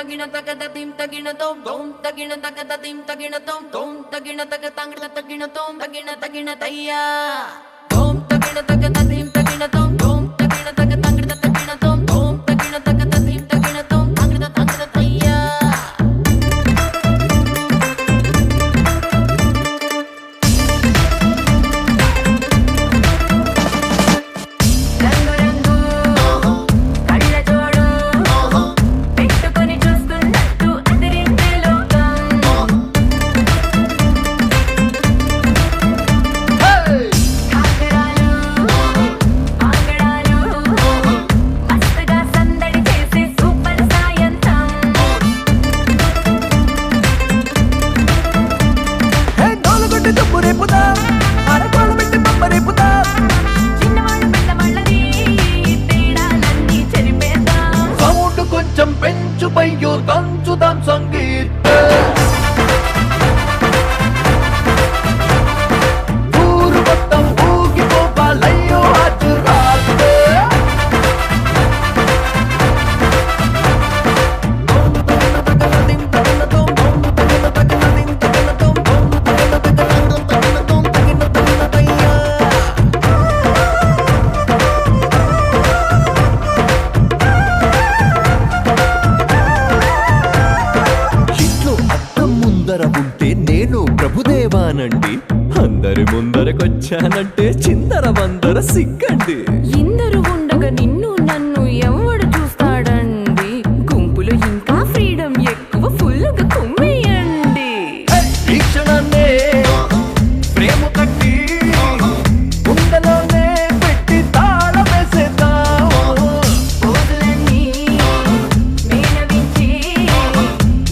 tagina takata tim tagina tom tom tagina takata tim tagina tom tom tagina takatangla tagina tom tagina tayya tom tagina takata tim tagina tom tom tagina takatangla tagina tom tom tagina takata tim tagina tom tagina tayya పెంచుపయ్యో తంచుదాం సంగీత ఊరు మొత్తం ఊగిపోవాలయ్యో అజురాతే నేను ప్రభుదేవానండి అందరి ముందరకొచ్చానంటే చిందర వందర సిగ్గండి ఇందరు ఉండగా నిన్ను నన్ను ఎవడు చూస్తాడండి గుంపులో ఇంకా ఫ్రీడమ్ ఎక్కువ ఫుల్గా కుమ్మేయండి ఈ క్షణాన్నే ప్రేమ కట్టి గుండెలోనే పెట్టి తాళం వేసేద్దాం పోదులన్నీ మేనవించి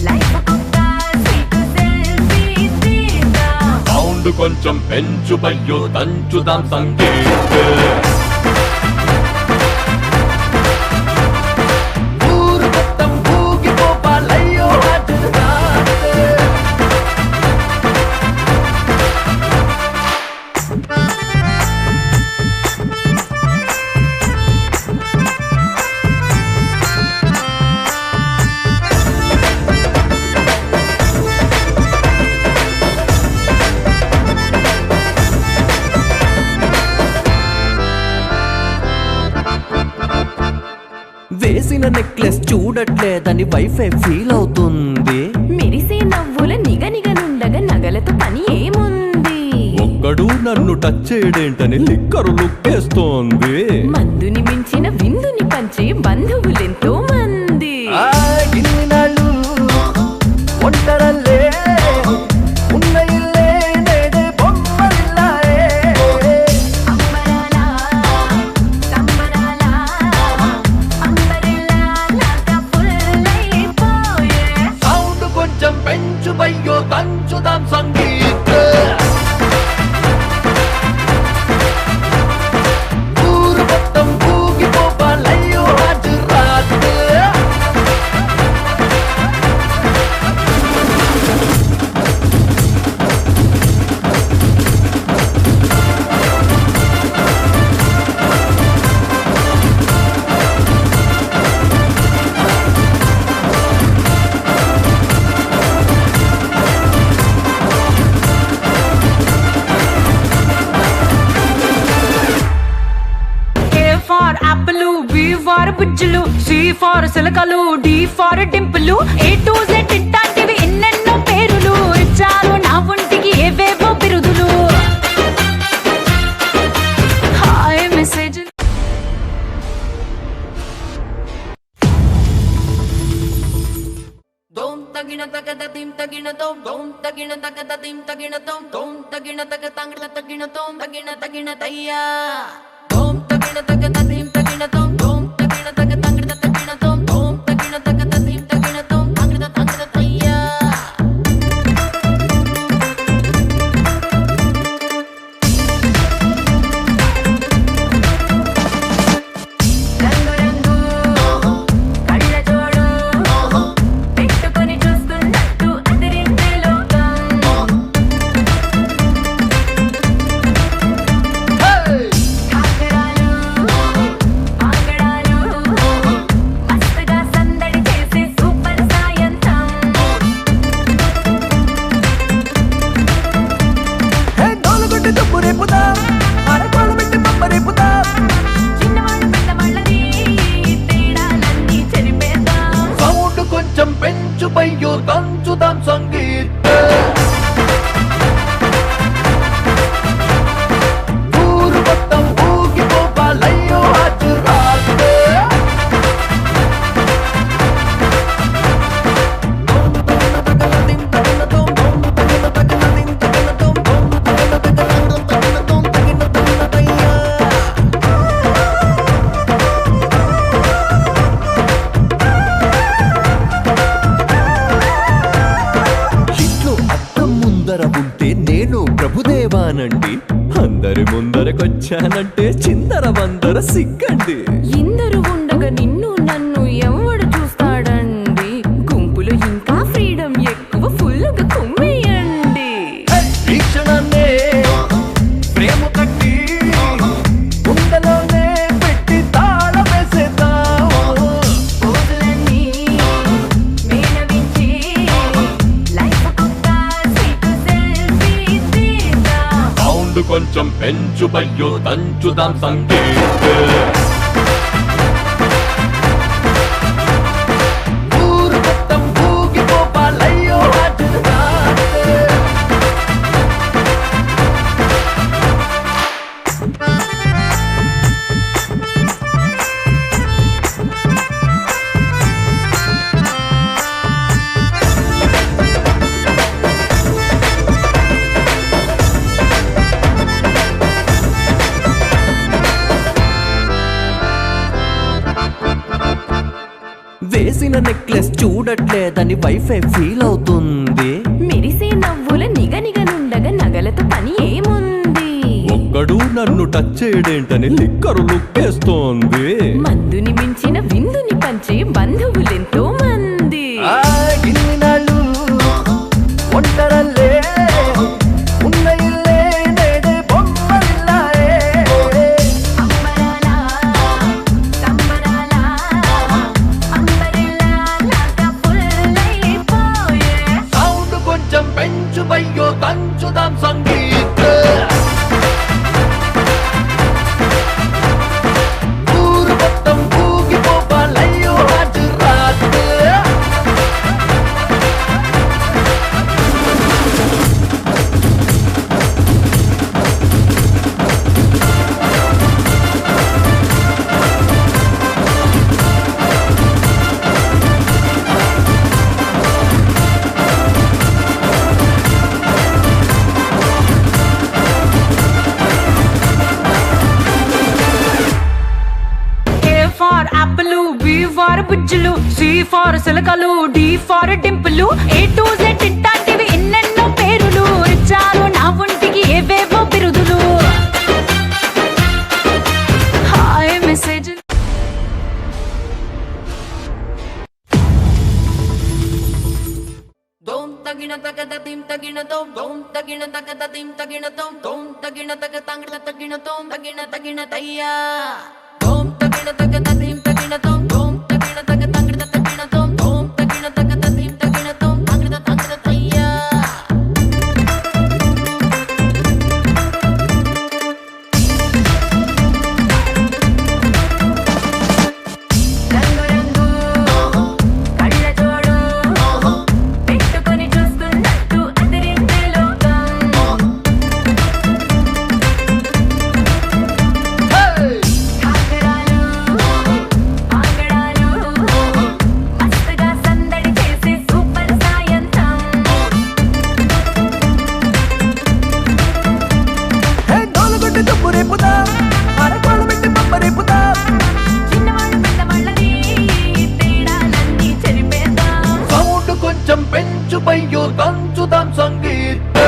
లైఫ్ కొత్త స్వీట్ సెల్ఫీ తీద్దాం సౌండ్ కొంచెం పెంచు బయ్యో దంచుదాం సంగీత ఊరు మొత్తం ఊగిపోవాలయ్యో అజురాతే వేసిన నెక్లెస్ చూడట్లేదని వైఫై ఫీల్ అవుతుంది మెరిసే నవ్వుల నిగనిగనుండగా నగలతో పని ఏముంది ఒక్కడు నన్ను టచ్ చేయడేంటని లిక్కరు లుక్కేస్తోంది మందుని మించిన విందుని పంచే బంధువులెంతో మంది ఇన్ని నాళ్ళు ఒంటరల్లే ఉన్న ఇల్లే నేడే బొమ్మలిల్లాయే అంబరాలా సంబరాలా అంబరిల్లా నాక ఫుల్లైపోయే సౌండ్ కొంచెం పెంచు బయ్యో దంచుదాం సంగీత ఊరు మొత్తం ఊగిపోవాలయ్యో అజురాతే ఫర్ యాపిల్ బి ఫర్ బుజ్జులు సి ఫర్ సిలకలు డి ఫర్ డింపులు ఏ టు జెడ్ ఇట్లాంటివి ఎన్నెన్నో పేరులు ఇచ్చారు నా ఒంటికి ఏవేవో బిరుదులు హాయ్ మెసేజ్ దోం తగిన తగద తిం తగిన దోం దోం తగిన తగద తిం తగిన దోం దోం తగిన తగ తంగడ తగిన దోం తగిన తయ్యా దోం తగిన తగద తిం తగిన దోం దోం తగిన తగ తంగడ తగిన దోం దోం తగిన తగద తిం తగిన దోం తంగడ తయ్యా రంగు రంగు కళ్ళ జోడు పెట్టుకొని చూస్తున్నట్టు అదిరించే లోకం కాకరాలు ఆగడాలు ప్రభుదేవానండి. అందరి ముందరకొచ్చానంటే చిందర వందర సిగ్గండి. ఇందరు ఉండగా నిన్ను నన్ను ఎవడు చూస్తాడండి. గుంపులో ఇంకా ఫ్రీడమ్ ఎక్కువ, ఫుల్గా కుమ్మేయండి. ఈ క్షణాన్నే ప్రేమ కట్టి గుండెలోనే పెట్టి తాళం వేసేద్దాం. పోజులన్నీ మేనవించి లైఫ్ కొత్త స్వీట్ సెల్ఫీ తీద్దాం. సౌండ్ కొంచెం పెంచు బయ్యో, దంచుదాం సంగీత్. ఊరు మొత్తం ఊగిపోవాలయ్యో హైదరాబాద్. వేసిన నెక్లెస్ చూడట్లేదని వైఫై ఫీల్ అవుతుంది. మెరిసే నవ్వుల నిగనిగనుండగా నగలతో పని ఏముంది. ఒక్కడు నన్ను టచ్ చేయడేంటని లిక్కరు లుక్కేస్తోంది. మందుని మించిన విందుని పంచే బంధువులెంతో మంది. ఇన్ని నాళ్ళు ఒంటరల్లే ఉన్న ఇల్లే నేడే బొమ్మలిల్లాయే. అంబరాల సంబరాల అంబరెల్లా లాగా ఫుల్లైపోయే. సౌండ్ కొంచెం పెంచు బయ్యో, దంచుదాం సంగీత్. ఊరు మొత్తం ఊగిపోవాలయ్యో Hyderabad. A for apple, B for బుజ్జులు, C for సిలకలు, D for డింపులు, A to Z ఇట్లాంటివి ఎన్నెన్నో పేరులు. ఇచ్చారు నా ఒంటికి ఏవేవో బిరుదులు. హాయ్ మెసేజ్ దోం తగిన తగద తిం తగిన దోం దోం తగిన తగద తిం తగిన దోం దోం తగిన తగ తంగడ తగిన దోం తగిన తగిన తయ్యా. దోం తగిన తగద తిం తగిన దోం దోం తగిన తగ తంగడ తగిన దోం దోం తగిన తగద తిం తగిన దోం తంగడ తంగడ తయ్యా. రంగు రంగు కళ్ళ జోడు పెట్టుకొని చూస్తున్నట్టు అదిరించే లోకం. కాకరాలు ఆంగడాలు మస్తుగా సందడి చేసే సూపర్ సాయంత్రం. తోలుగొట్టి తుప్పు రేపుదా, అరకోళ్ళు పెట్టి పప్ప రేపుదా. చిన్నవాళ్ళు పెద్దవాళ్ళని తేడాలన్నీ చెరిపేద్దాం. సౌండ్ కొంచెం పెంచు బయ్యో, దంచుదాం సంగీత్.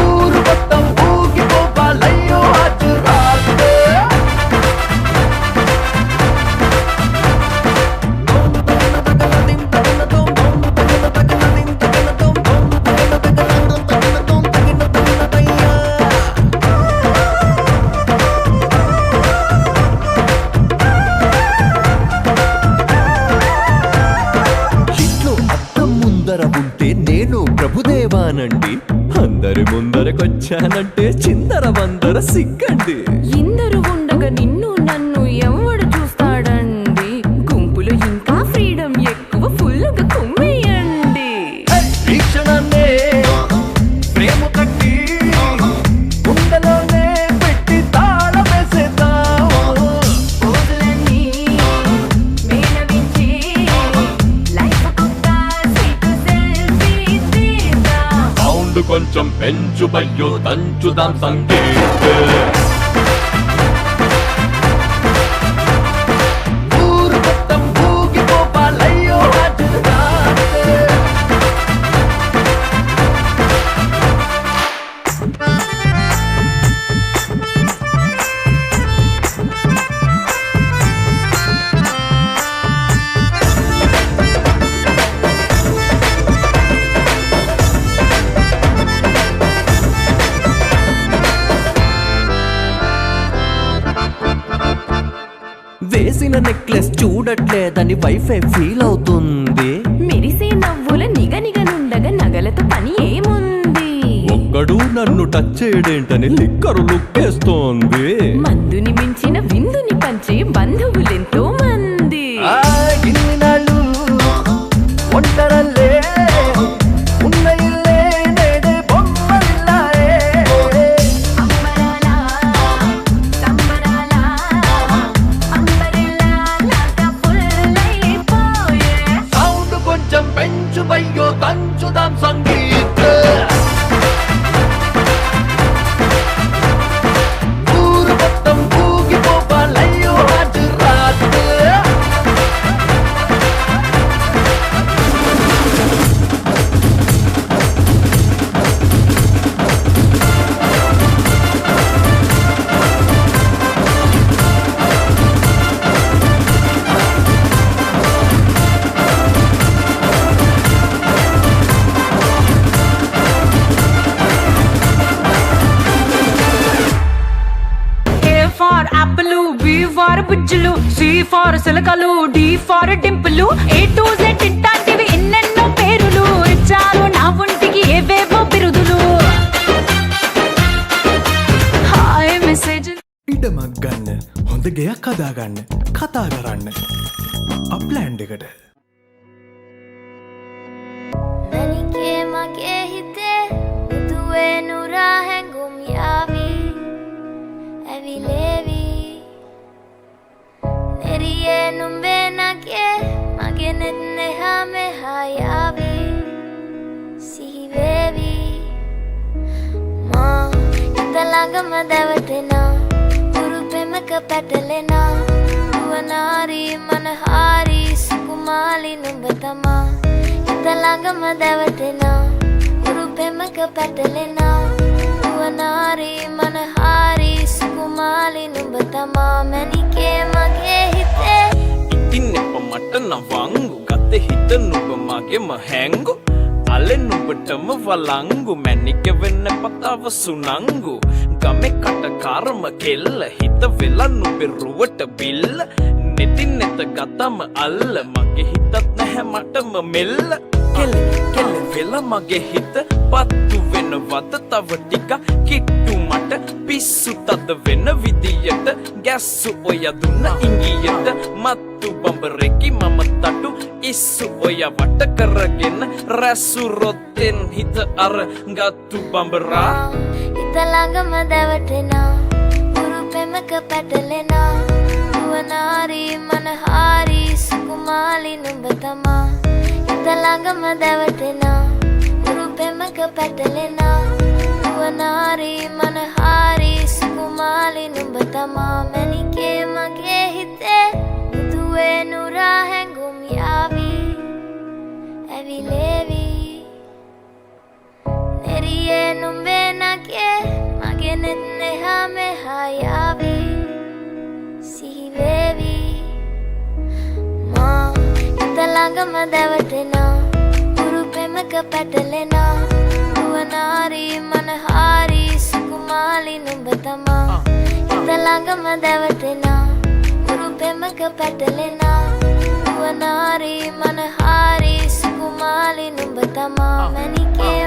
ఊరు మొత్తం ఊగిపోవాలయ్యో హైదరాబాద్. ఇంట్లో అద్దం ముందర ఉంటే నేను ప్రభుదేవానండి. అందరి ముందరకొచ్చానంటే చిందర వందర సిగ్గండి. ఇందరు ఉండగా నిన్ను నన్ను ఎవడు చూస్తాడండి. గుంపులో ఇంకా ఫ్రీడమ్ ఎక్కువ, ఫుల్గా కుమ్మేయండి. ఈ క్షణాన్నే ప్రేమ కట్టి గుండెలోనే పెట్టి తాళం వేసేద్దాం. పోజులన్నీ మేనవించి లైఫ్ కొత్త స్వీట్ సెల్ఫీ తీద్దాం. సౌండ్ కొంచెం పెంచు బయ్యో, దంచుదాం సంగీత్. ఊరు మొత్తం ఊగిపోవాలయ్యో హైదరాబాద్. పెట్టిన నెక్లెస్ చూడట్లేదని వైఫై ఫీల్ అవుతుంది. మెరిసే నవ్వుల నిగనిగనుండగా నగలతో పని ఏముంది? ఒక్కడు నన్ను టచ్ చేయడేంటని లిక్కరు లుక్కేస్తోంది. మందుని మించిన విందుని పంచే బంధువులెంతో మంది. ఇన్ని నాళ్ళు ఒంటరల్లే ఉన్న ఇల్లే నేడే బొమ్మలిల్లాయే. అంబరాల సంబరాల అంబరిల్లాలాగా ఫుల్లైపోయే. సౌండ్ కొంచెం పెంచు బయ్యో దంచుదాం సంగీత. ఊరు మొత్తం ఊగిపోవాలయ్యో రాజు రాజు. A for apple, B for బుజ్జులు, C for సిలకలు, D for డింపులు, A to Z ఇట్లాంటివి ఎన్నెన్నో పేరులు ఇచ్చారు నా ఒంటికి ఏవేవో బిరుదులు. హాయ్ మెసేజ్ ඉඩමක් ගන්න හොඳ ගෙයක් හදාගන්න කතා කරන්න අප්ලෑන්් එකට මැනිකේ මගේ හිතේ මුතුවේ නුරා හැඟුම් යාවී ඇවිලේවී නෙරියේ නුඹේ නගේ මගේ නෙත් නෙහා මෙහා යාවී සිහිවේවී මා හිත ළඟම දැවටෙනා උරුපෙමක පැටලෙනා නුවනාරී මනහාරී සුකුමාලි නුඹ තමා හිත ළඟම දැවටෙනා උරුපෙමක පැටලෙනා නුවනාරී මනහාරී සුකුමාලි නුඹ තමා මැනිකේ මගේ හිතේ ඉතින් එප මට නවංගු ගත හිත නුඹ මගෙම හැංගු අලෙ නුඹටම වලංගු මැනික වෙන්න පතාව සුනංගු ගමෙ කටකාරම කෙල්ල හිත වෙලා නුඹේ රුවට බිල්ල නෙතින් නෙත ගතම අල්ල මගේ හිතත් නැහැ මටම මෙල්ල කෙල්ල කෙල්ල වෙලා මගේ හිත පත්තු වෙනවද තව ටික කිට්ටු මට පිස්සු තද වෙන විදියට ගැස්සු ඔය දුන්න ඉංගියට මත්තු බඹරෙකි මම තටු ඉස්සු ඔය වට කරගෙන රැසු රොත්තෙන් හිත අර ගත්තු බඹරා හිත ළඟම දැවටෙනා උරුපෙමක පැටලෙනා නුවනාරී මනහාරී සුකුමාලි නුඹ තමා හිත ළඟම දැවටෙනා උරුපෙමක පැටලෙනා නුවනාරී මනහාරී සුකුමාලි නුඹ තමා මැනිකේ මගේ හිතේ මුතුවේ නුරා හැඟුම් යාවී ඇවිලේවී නෙරියේ නුඹේ නගේ මගේ නෙත් නෙහා මෙහා යාවී සිහිවේවී මා හිත ළඟම දැවටෙනා උරුපෙමක පැටලෙනා නුවනාරී මනහාරී සුකුමාලි නුඹ තමා හිත ළඟම දැවටෙනා උරුපෙමක පැටලෙනා නුවනාරී මනහාරී සුකුමාලි නුඹ තමා මැනිකේ